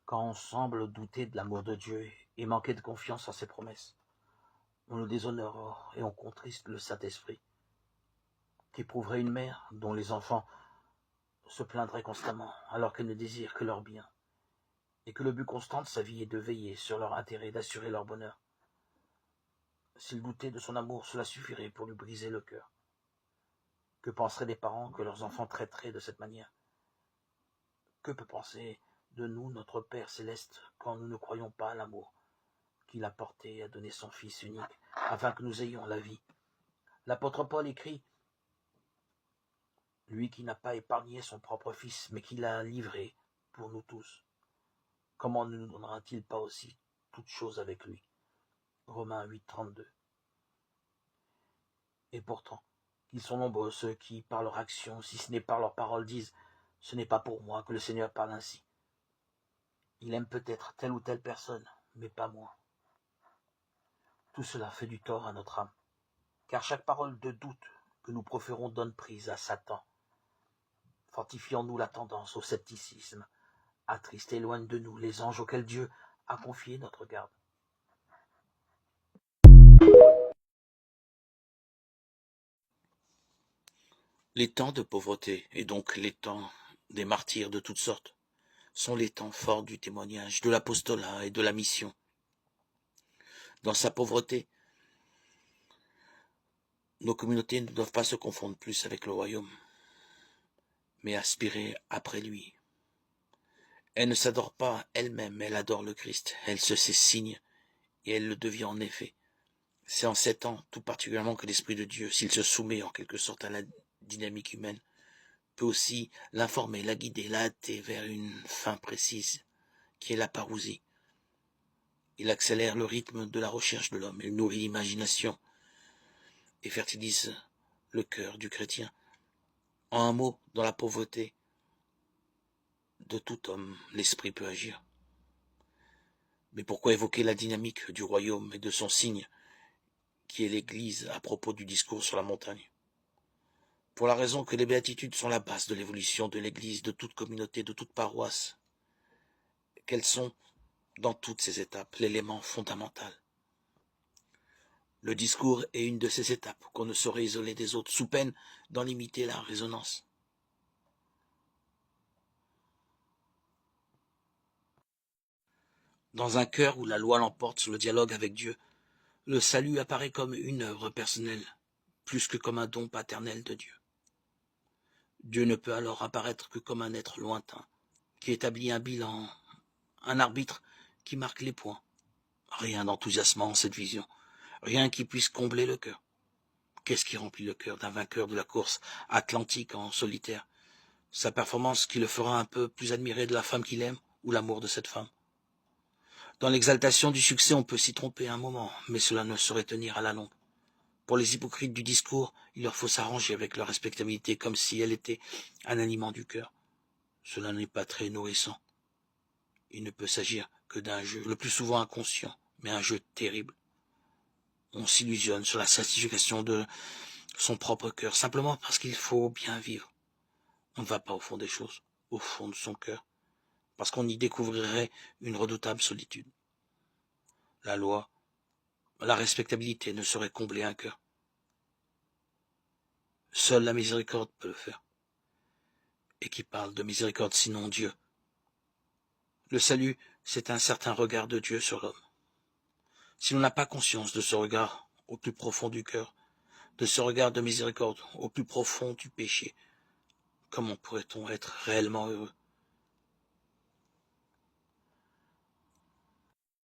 Quand on semble douter de l'amour de Dieu et manquer de confiance en ses promesses, on nous déshonore et on contriste le Saint-Esprit. Qu'éprouverait une mère dont les enfants se plaindraient constamment alors qu'elle ne désire que leur bien, et que le but constant de sa vie est de veiller sur leur intérêt, d'assurer leur bonheur. S'il doutait de son amour, cela suffirait pour lui briser le cœur. Que penseraient des parents que leurs enfants traiteraient de cette manière? Que peut penser de nous notre Père céleste quand nous ne croyons pas à l'amour qu'il a porté à donner son Fils unique afin que nous ayons la vie? L'apôtre Paul écrit: lui qui n'a pas épargné son propre Fils, mais qui l'a livré pour nous tous, comment ne nous donnera-t-il pas aussi toutes choses avec lui? Romains 8, 32. Et pourtant, ils sont nombreux ceux qui, par leur action, si ce n'est par leurs paroles, disent: ce n'est pas pour moi que le Seigneur parle ainsi. Il aime peut-être telle ou telle personne, mais pas moi. Tout cela fait du tort à notre âme, car chaque parole de doute que nous proférons donne prise à Satan. Fortifions-nous la tendance au scepticisme, attriste et éloigne de nous les anges auxquels Dieu a confié notre garde. Les temps de pauvreté, et donc les temps des martyrs de toutes sortes, sont les temps forts du témoignage, de l'apostolat et de la mission. Dans sa pauvreté, nos communautés ne doivent pas se confondre plus avec le royaume, mais aspirer après lui. Elle ne s'adore pas elle-même, elle adore le Christ, elle se sait signe, et elle le devient en effet. C'est en ces temps, tout particulièrement, que l'Esprit de Dieu, s'il se soumet en quelque sorte à la dynamique humaine, peut aussi l'informer, la guider, la hâter vers une fin précise, qui est la parousie. Il accélère le rythme de la recherche de l'homme, il nourrit l'imagination et fertilise le cœur du chrétien. En un mot, dans la pauvreté de tout homme, l'esprit peut agir. Mais pourquoi évoquer la dynamique du royaume et de son signe, qui est l'Église, à propos du discours sur la montagne? Pour la raison que les béatitudes sont la base de l'évolution de l'Église, de toute communauté, de toute paroisse, qu'elles sont, dans toutes ces étapes, l'élément fondamental. Le discours est une de ces étapes qu'on ne saurait isoler des autres, sous peine d'en limiter la résonance. Dans un cœur où la loi l'emporte sur le dialogue avec Dieu, le salut apparaît comme une œuvre personnelle, plus que comme un don paternel de Dieu. Dieu ne peut alors apparaître que comme un être lointain, qui établit un bilan, un arbitre qui marque les points. Rien d'enthousiasmant en cette vision, rien qui puisse combler le cœur. Qu'est-ce qui remplit le cœur d'un vainqueur de la course atlantique en solitaire? Sa performance qui le fera un peu plus admirer de la femme qu'il aime, ou l'amour de cette femme? Dans l'exaltation du succès, on peut s'y tromper un moment, mais cela ne saurait tenir à la longue. Pour les hypocrites du discours, il leur faut s'arranger avec leur respectabilité comme si elle était un aliment du cœur. Cela n'est pas très nourrissant. Il ne peut s'agir que d'un jeu, le plus souvent inconscient, mais un jeu terrible. On s'illusionne sur la satisfaction de son propre cœur, simplement parce qu'il faut bien vivre. On ne va pas au fond des choses, au fond de son cœur, parce qu'on y découvrirait une redoutable solitude. La loi, la respectabilité ne saurait combler un cœur. Seule la miséricorde peut le faire. Et qui parle de miséricorde sinon Dieu? Le salut, c'est un certain regard de Dieu sur l'homme. Si l'on n'a pas conscience de ce regard au plus profond du cœur, de ce regard de miséricorde au plus profond du péché, comment pourrait-on être réellement heureux?